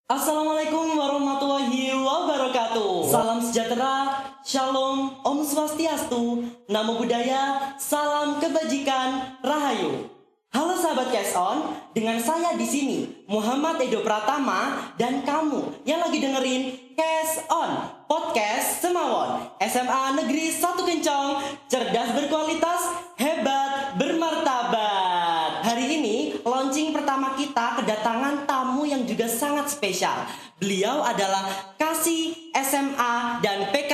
Assalamualaikum warahmatullahi wabarakatuh. Salam sejahtera, shalom, om swastiastu, namo buddhaya, salam kebajikan, rahayu. Halo sahabat Cash On, dengan saya di sini Muhammad Edo Pratama dan kamu yang lagi dengerin Cash On Podcast Semawon SMA Negeri 1 Kencong, cerdas berkualitas, hebat bermartabat. Hari ini launching pertama kita kedatangan tamu yang juga sangat spesial. Beliau adalah Kasih SMA dan PK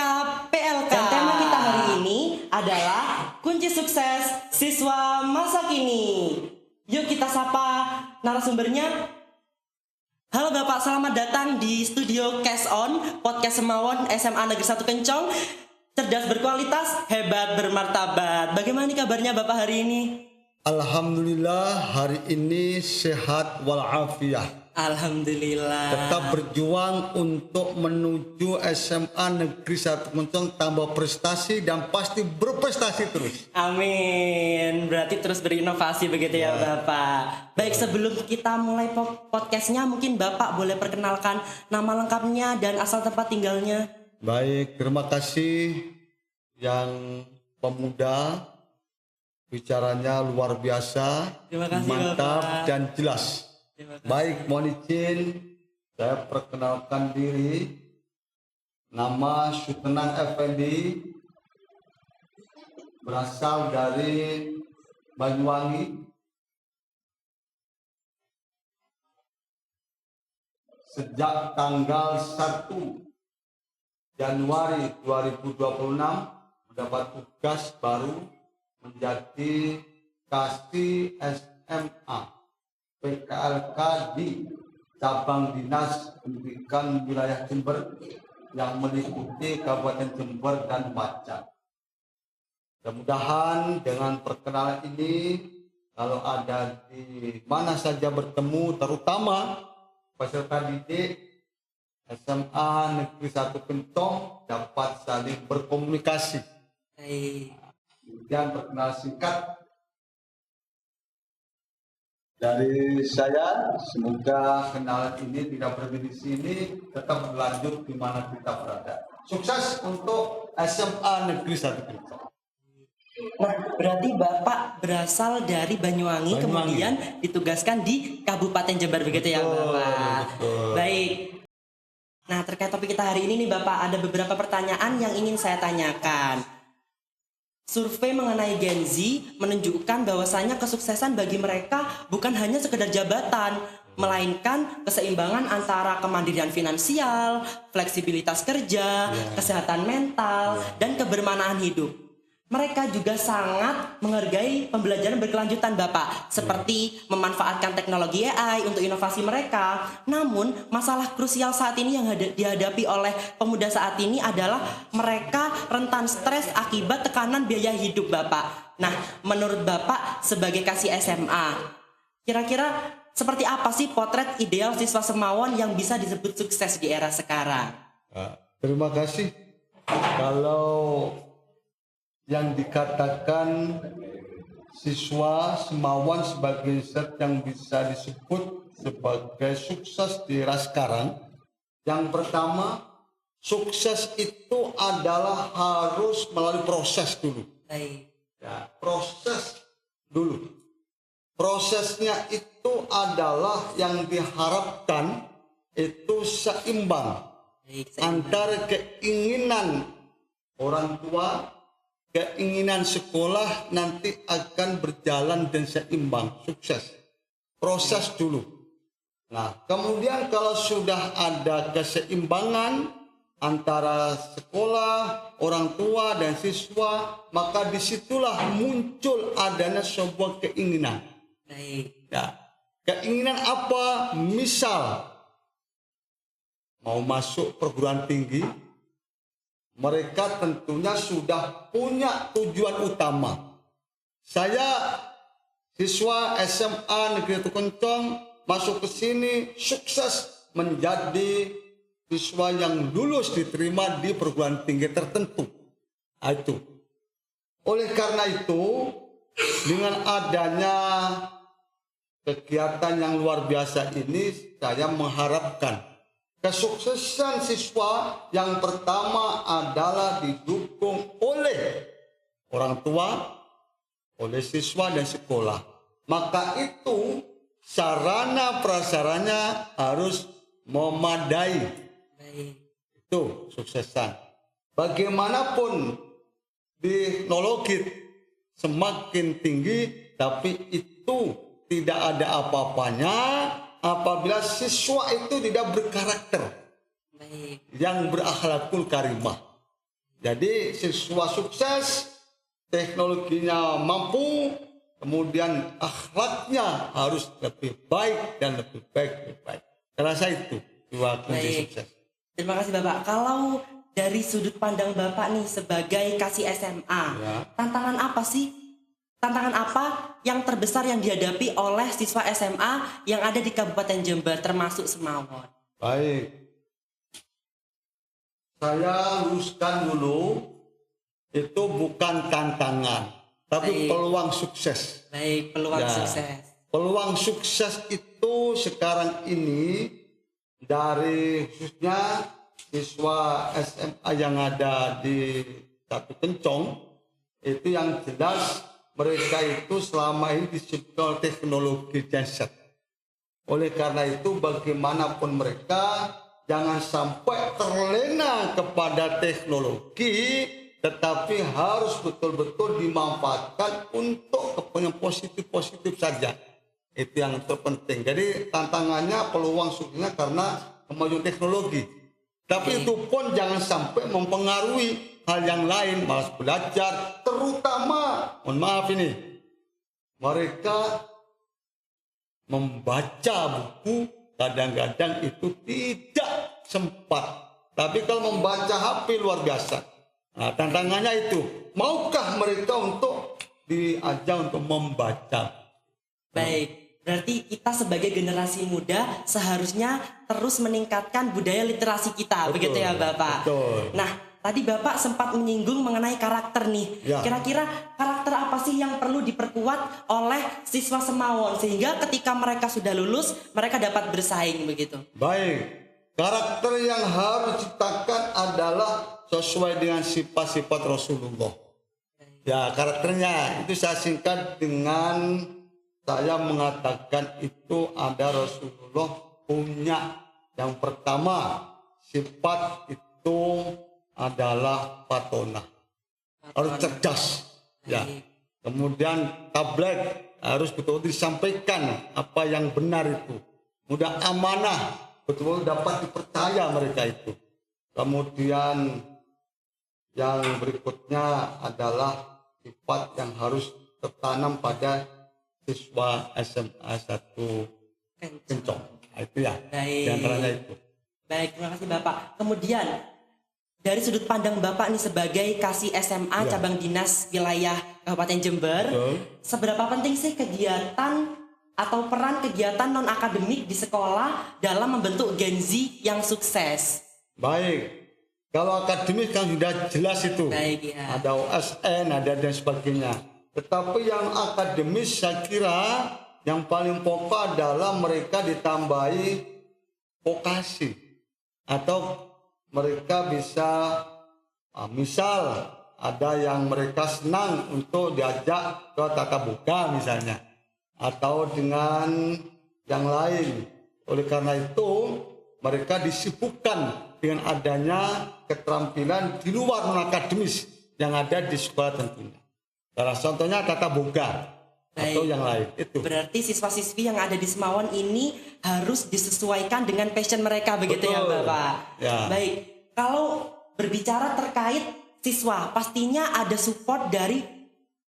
PLK. Dan tema kita hari ini adalah kunci sukses siswa masa kini. Yuk kita sapa narasumbernya. Halo Bapak, selamat datang di studio Cash On Podcast Semawon SMA Negeri 1 Kencong, cerdas berkualitas, hebat bermartabat. Bagaimana nih kabarnya Bapak hari ini? Alhamdulillah hari ini sehat walafiat. Alhamdulillah. Tetap berjuang untuk menuju SMA Negeri 1 Kencong, tambah prestasi dan pasti berprestasi terus. Amin. Berarti terus berinovasi begitu ya Bapak. Baik, sebelum kita mulai podcastnya, mungkin Bapak boleh perkenalkan nama lengkapnya dan asal tempat tinggalnya. Baik, terima kasih yang pemuda, bicaranya luar biasa, Terima kasih, mantap Bapak. dan jelas. Baik, mohon izin saya perkenalkan diri. Nama Sutenan Effendi, berasal dari Banyuwangi. Sejak tanggal 1 Januari 2026 mendapat tugas baru menjadi Kasih SMA PKLK di cabang dinas pendidikan wilayah Jember yang meliputi Kabupaten Jember dan Macan. Mudah-mudahan dengan perkenalan ini, kalau ada di mana saja bertemu, terutama peserta didik SMA Negeri 1 Kencong, dapat saling berkomunikasi. Kemudian perkenalan singkat dari saya, semoga kenalan ini tidak berhenti di sini, tetap berlanjut di mana kita berada. Sukses untuk SMA Negeri 1 Kencong. Nah, berarti Bapak berasal dari Banyuwangi. Kemudian ditugaskan di Kabupaten Jember begitu ya Bapak. Betul. Baik. Nah, terkait topik kita hari ini nih Bapak, ada beberapa pertanyaan yang ingin saya tanyakan. Survei mengenai Gen Z menunjukkan bahwasanya kesuksesan bagi mereka bukan hanya sekedar jabatan, melainkan keseimbangan antara kemandirian finansial, fleksibilitas kerja, kesehatan mental, dan kebermanaan hidup. Mereka juga sangat menghargai pembelajaran berkelanjutan Bapak, seperti memanfaatkan teknologi AI untuk inovasi mereka. Namun, masalah krusial saat ini yang dihadapi oleh pemuda saat ini adalah mereka rentan stres akibat tekanan biaya hidup Bapak. Nah, menurut Bapak sebagai Kasih SMA, kira-kira seperti apa sih potret ideal siswa Semawon yang bisa disebut sukses di era sekarang? Terima kasih. Kalau yang dikatakan siswa Semawon sebagai zat yang bisa disebut sebagai sukses di era sekarang, yang pertama, sukses itu adalah harus melalui proses dulu. Ya, proses dulu. Prosesnya itu adalah yang diharapkan itu seimbang antara keinginan orang tua, keinginan sekolah nanti akan berjalan dan seimbang, sukses. Proses dulu. Nah, kemudian kalau sudah ada keseimbangan antara sekolah, orang tua, dan siswa, maka disitulah muncul adanya sebuah keinginan. Ya, keinginan apa? Misal, mau masuk perguruan tinggi, mereka tentunya sudah punya tujuan utama. Saya siswa SMA Negeri 1 Kencong masuk ke sini sukses menjadi siswa yang lulus diterima di perguruan tinggi tertentu. Itu. Oleh karena itu, dengan adanya kegiatan yang luar biasa ini, saya mengharapkan kesuksesan siswa yang pertama adalah didukung oleh orang tua, oleh siswa dan sekolah. Maka itu sarana prasaranya harus memadai. Baik. Itu suksesan. Bagaimanapun teknologi semakin tinggi, tapi itu tidak ada apa-apanya apabila siswa itu tidak berkarakter, Baik. yang berakhlakul karimah. Jadi siswa sukses, teknologinya mampu, kemudian akhlaknya harus lebih baik dan lebih baik. Saya rasa itu dua kunci Baik. sukses. Terima kasih Bapak. Kalau dari sudut pandang Bapak nih sebagai kasih SMA, Ya. tantangan apa sih? Tantangan apa yang terbesar yang dihadapi oleh siswa SMA yang ada di Kabupaten Jember termasuk Semawon? Baik. Saya luruskan dulu, itu bukan tantangan, tapi Baik. peluang sukses. Baik, peluang Ya. sukses. Peluang sukses itu sekarang ini dari khususnya siswa SMA yang ada di Satu Kencong, itu yang jelas mereka itu selama ini disiplin teknologi genset. Oleh karena itu bagaimanapun mereka jangan sampai terlena kepada teknologi, tetapi harus betul-betul dimanfaatkan untuk kepentingan positif-positif saja. Itu yang terpenting. Jadi tantangannya peluang suksesnya karena kemajuan teknologi. Tapi itu pun jangan sampai mempengaruhi hal yang lain, malas belajar, terutama, mohon maaf ini, mereka membaca buku kadang-kadang itu tidak sempat. Tapi kalau membaca HP luar biasa. Nah, tantangannya itu, maukah mereka untuk diajak untuk membaca? Baik, berarti kita sebagai generasi muda seharusnya terus meningkatkan budaya literasi kita, Betul, begitu ya Bapak? betul. Nah, tadi Bapak sempat menyinggung mengenai karakter nih. Ya. Kira-kira karakter apa sih yang perlu diperkuat oleh siswa Semawon sehingga ketika mereka sudah lulus, mereka dapat bersaing begitu? Baik, karakter yang harus diciptakan adalah sesuai dengan sifat-sifat Rasulullah. Ya, karakternya itu saya singkat dengan saya mengatakan itu ada Rasulullah punya yang pertama sifat itu adalah patona, harus cerdas. Ya, kemudian tablet harus betul-betul disampaikan apa yang benar itu. Mudah amanah, betul-betul dapat dipercaya mereka itu. Kemudian yang berikutnya adalah sifat yang harus tertanam pada siswa SMA 1 Kencong. Nah, itu ya, Baik. di antaranya itu. Baik, terima kasih Bapak. Kemudian dari sudut pandang Bapak nih sebagai kasih SMA Ya. cabang dinas wilayah Kabupaten Jember, Betul. seberapa penting sih kegiatan atau peran kegiatan non akademik di sekolah dalam membentuk Gen Z yang sukses? Baik, kalau akademis kan sudah jelas itu. Baik, ya. Ada OSN, ada dan sebagainya. Tetapi yang akademis saya kira yang paling pokok adalah mereka ditambahi vokasi. Atau mereka bisa, misal ada yang mereka senang untuk diajak ke tatap muka misalnya. Atau dengan yang lain. Oleh karena itu mereka disibukkan dengan adanya keterampilan di luar non-akademis yang ada di sekolah tentunya. Salah contohnya tata boga atau Baik. yang lain itu. Berarti siswa-siswi yang ada di Semawon ini harus disesuaikan dengan passion mereka begitu ya Betul. Bapak? Ya. Baik, kalau berbicara terkait siswa pastinya ada support dari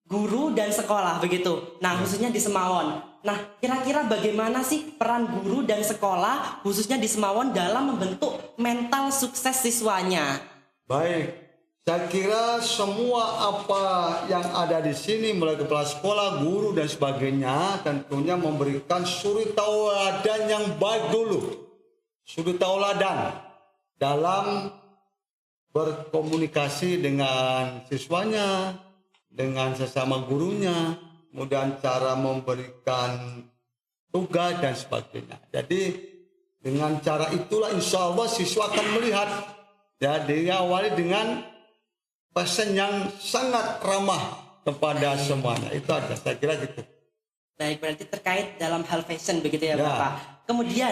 guru dan sekolah begitu. Nah, khususnya di Semawon. Nah, kira-kira bagaimana sih peran guru dan sekolah khususnya di Semawon dalam membentuk mental sukses siswanya? Baik, saya kira semua apa yang ada di sini mulai kepala sekolah, guru dan sebagainya tentunya memberikan suri tauladan yang baik dulu. Suri tauladan dalam berkomunikasi dengan siswanya, dengan sesama gurunya, kemudian cara memberikan tugas dan sebagainya. Jadi Dengan cara itulah insya Allah siswa akan melihat. Ya, diawali dengan pesan yang sangat ramah kepada semuanya. Itu aja, saya kira gitu. Baik, berarti terkait dalam hal fashion begitu ya, Ya. Bapak. Kemudian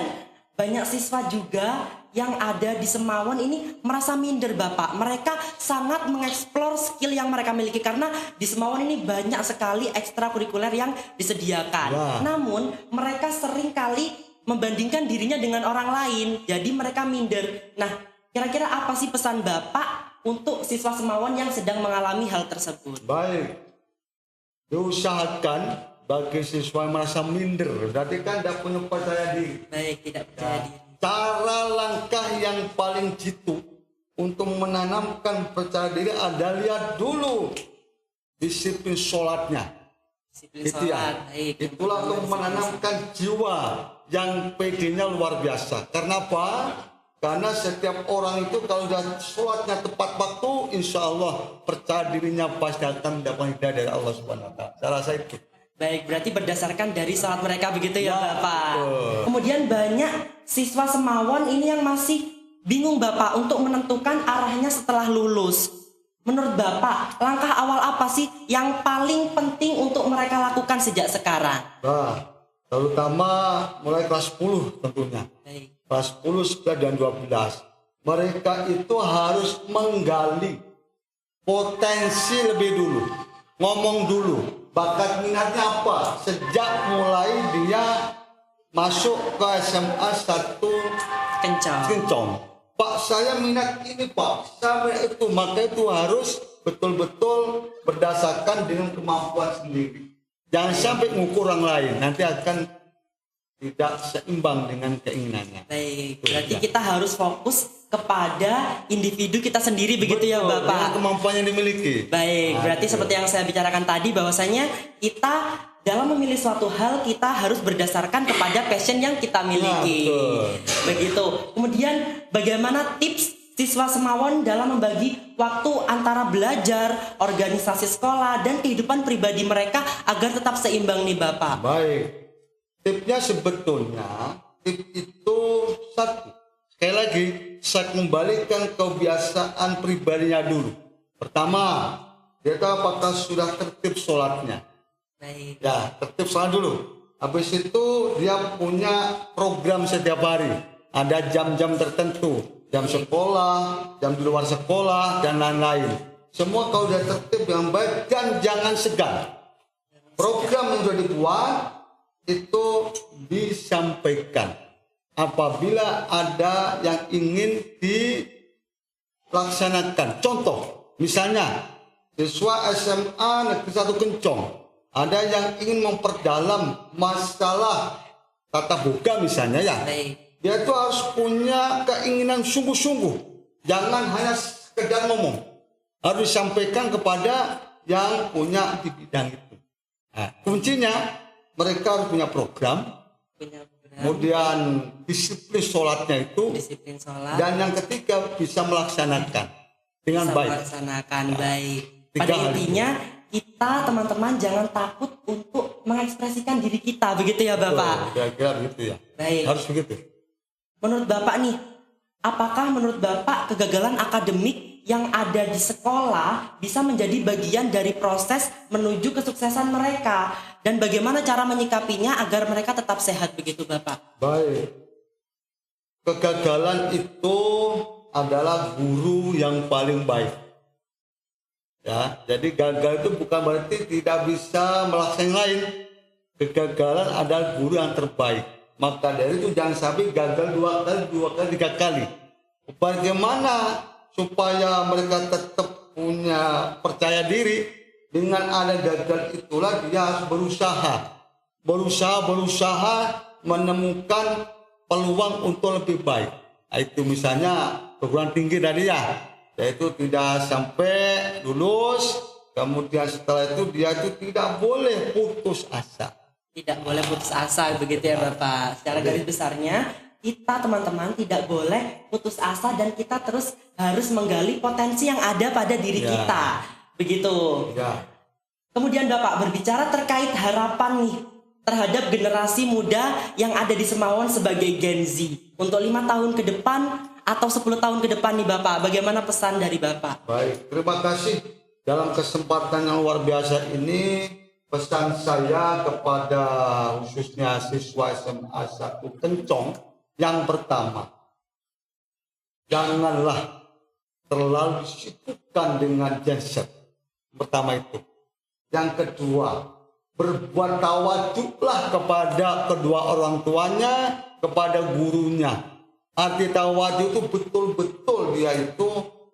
banyak siswa juga yang ada di Semawan ini merasa minder, Bapak. Mereka sangat mengeksplor skill yang mereka miliki karena di Semawan ini banyak sekali ekstrakurikuler yang disediakan. Ya. Namun mereka sering kali membandingkan dirinya dengan orang lain, jadi mereka minder. Nah, kira-kira apa sih pesan Bapak untuk siswa Semawan yang sedang mengalami hal tersebut? Baik, diusahakan bagi siswa yang merasa minder, berarti kan tidak punya percaya diri. Baik, tidak percaya diri. Cara langkah yang paling jitu untuk menanamkan percaya diri ada lihat dulu disiplin sholatnya. Disiplin Itu ya. sholat, baik. Itulah untuk menanamkan jiwa yang PD-nya luar biasa. Karena apa? Karena setiap orang itu kalau sudah sholatnya tepat waktu, insya Allah percaya dirinya pasti akan mendapat hidayah dari Allah Subhanahu Wa Taala. Saya rasa itu. Baik, berarti berdasarkan dari sholat mereka begitu ya, Ya, Bapak. betul. Kemudian banyak siswa Semawan ini yang masih bingung, Bapak, untuk menentukan arahnya setelah lulus. Menurut Bapak, langkah awal apa sih yang paling penting untuk mereka lakukan sejak sekarang? Nah, terutama mulai kelas 10 tentunya. Baik, Kelas 10, 11, dan 12. Mereka itu harus menggali potensi lebih dulu. Ngomong dulu, bakat minatnya apa. Sejak mulai dia masuk ke SMA 1 kencang. Kencong. Pak, saya minat ini, Pak. Saya minat itu. Maka itu harus betul-betul berdasarkan dengan kemampuan sendiri. Jangan sampai ngukur orang lain. Nanti akan tidak seimbang dengan keinginannya. Baik, berarti kita harus fokus kepada individu kita sendiri begitu ya, Betul, Bapak. dengan kemampuan yang dimiliki. Baik, berarti Betul. seperti yang saya bicarakan tadi bahwasanya kita dalam memilih suatu hal kita harus berdasarkan kepada passion yang kita miliki. betul. Begitu. Kemudian bagaimana tips siswa Semawan dalam membagi waktu antara belajar, organisasi sekolah dan kehidupan pribadi mereka agar tetap seimbang nih, Bapak? Baik. Tipsnya sebetulnya tip itu satu. Sekali lagi saya kembalikan kebiasaan pribadinya dulu. Pertama, dia tahu apakah sudah tertib sholatnya. Baik. Ya, tertib sholat dulu. Habis itu dia punya program setiap hari. Ada jam-jam tertentu. Jam sekolah, jam di luar sekolah, dan lain-lain. Semua kalau sudah tertib dengan baik dan jangan segan. Program yang sudah dibuat itu disampaikan. Apabila ada yang ingin dilaksanakan. Contoh, misalnya siswa SMA Negeri 1 Kencong. Ada yang ingin memperdalam masalah tata boga misalnya ya. Baik. Dia itu harus punya keinginan sungguh-sungguh. Jangan hanya sekedar ngomong. Harus disampaikan kepada yang punya di bidang itu. Nah, kuncinya mereka harus punya program. Punya program, Kemudian disiplin sholatnya itu. disiplin sholat. Dan yang ketiga bisa melaksanakan dengan bisa baik. melaksanakan baik. Tiga Pada hal intinya kita teman-teman jangan takut untuk mengekspresikan diri kita begitu ya, Bapak. Kira-kira begitu ya. Baik. Harus begitu. Menurut Bapak nih, apakah menurut Bapak kegagalan akademik yang ada di sekolah bisa menjadi bagian dari proses menuju kesuksesan mereka? Dan bagaimana cara menyikapinya agar mereka tetap sehat begitu, Bapak? Baik. Kegagalan itu adalah guru yang paling baik. Ya, jadi gagal itu bukan berarti tidak bisa melaksanakan yang lain. Kegagalan adalah guru yang terbaik. Maka dari itu jangan sampai gagal dua kali, 3 kali. Bagaimana supaya mereka tetap punya percaya diri? Dengan ada gagal itulah dia harus berusaha menemukan peluang untuk lebih baik. Nah, itu misalnya perguruan tinggi tadi ya, yaitu tidak sampai lulus, kemudian setelah itu dia itu tidak boleh putus asa. Tidak boleh putus asa begitu ya, Bapak. Secara garis besarnya kita teman-teman tidak boleh putus asa dan kita terus harus menggali potensi yang ada pada diri Ya. kita. Begitu. Ya. Kemudian Bapak berbicara terkait harapan nih terhadap generasi muda yang ada di Semawan sebagai Gen Z untuk 5 tahun ke depan atau 10 tahun ke depan nih Bapak? Bagaimana pesan dari Bapak? Baik, terima kasih. Dalam kesempatan yang luar biasa ini, pesan saya kepada khususnya siswa SMA 1 Kencong yang pertama, janganlah terlalu disibukkan dengan genset. Pertama itu. Yang kedua, berbuat tawaduklah kepada kedua orang tuanya, kepada gurunya. Arti tawaduk itu betul-betul dia itu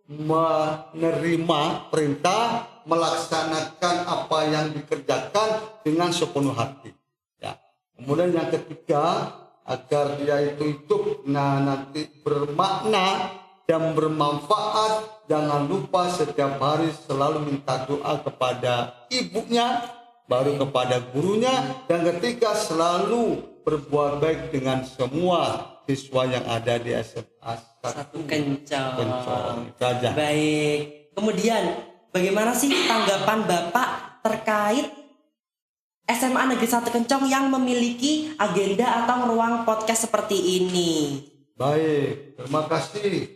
menerima perintah, melaksanakan apa yang dikerjakan dengan sepenuh hati. Ya. Kemudian yang ketiga, agar dia itu hidup nanti bermakna dan bermanfaat, jangan lupa setiap hari selalu minta doa kepada ibunya, baru kepada gurunya, dan ketiga selalu berbuat baik dengan semua siswa yang ada di SMA 1 Kencong. Itu aja. Baik. Kemudian bagaimana sih tanggapan Bapak terkait SMA Negeri 1 Kencong yang memiliki agenda atau ruang podcast seperti ini? Baik, terima kasih.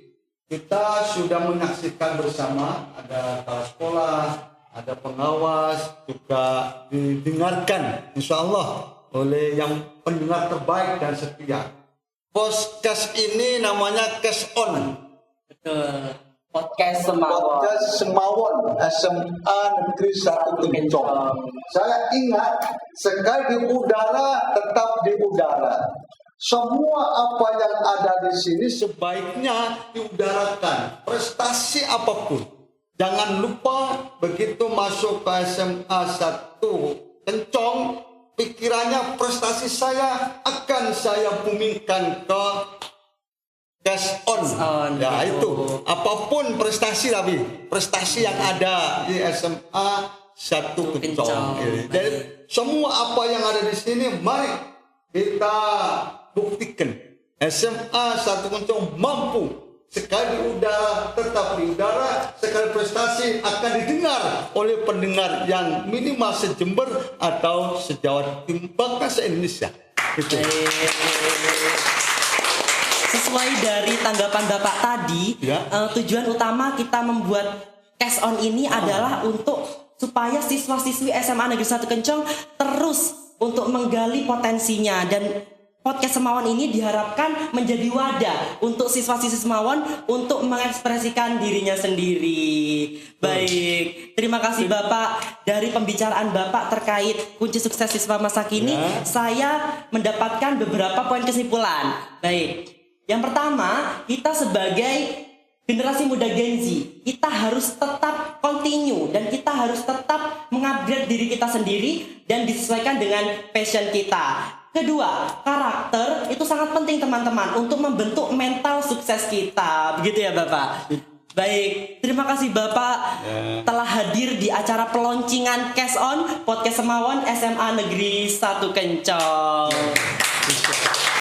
Kita sudah menyaksikan bersama, ada kepala sekolah, ada pengawas, juga didengarkan insya Allah oleh yang pendengar terbaik dan setia. Podcast ini namanya Cash On. Betul. Podcast Semawan. Podcast Semawan SMA Negeri 1 Kencong. Saya ingat sekali di udara tetap di udara. Semua apa yang ada di sini sebaiknya diudarakan. Prestasi apapun. Jangan lupa begitu masuk ke SMA 1 Kencong, pikirannya prestasi saya akan saya boomingkan ke Cash On. Ya gitu. itu. Apapun prestasi tapi prestasi yang ada di SMA 1 Kencong. Jadi semua apa yang ada di sini mari kita buktikan. SMA 1 Kencong mampu sekali di udara tetap di udara, sekali prestasi akan didengar oleh pendengar yang minimal se-Jember atau se-Jawa Timur bahkan se-Indonesia. Gitu. Sesuai dari tanggapan Bapak tadi, Ya. Tujuan utama kita membuat Cash On ini adalah untuk supaya siswa-siswi SMA Negeri 1 Kencong terus untuk menggali potensinya, dan podcast Semawan ini diharapkan menjadi wadah untuk siswa-siswi Semawan untuk mengekspresikan dirinya sendiri. Baik, terima kasih Bapak. Dari pembicaraan Bapak terkait kunci sukses siswa masa kini, saya mendapatkan beberapa poin kesimpulan. Baik, yang pertama, kita sebagai generasi muda Gen Z, kita harus tetap continue dan kita harus tetap mengupgrade diri kita sendiri dan disesuaikan dengan passion kita. Kedua, karakter itu sangat penting teman-teman untuk membentuk mental sukses kita. Begitu ya Bapak? Baik, terima kasih Bapak telah hadir di acara peloncingan Cash On Podcast Semawan SMA Negeri 1 Kencong.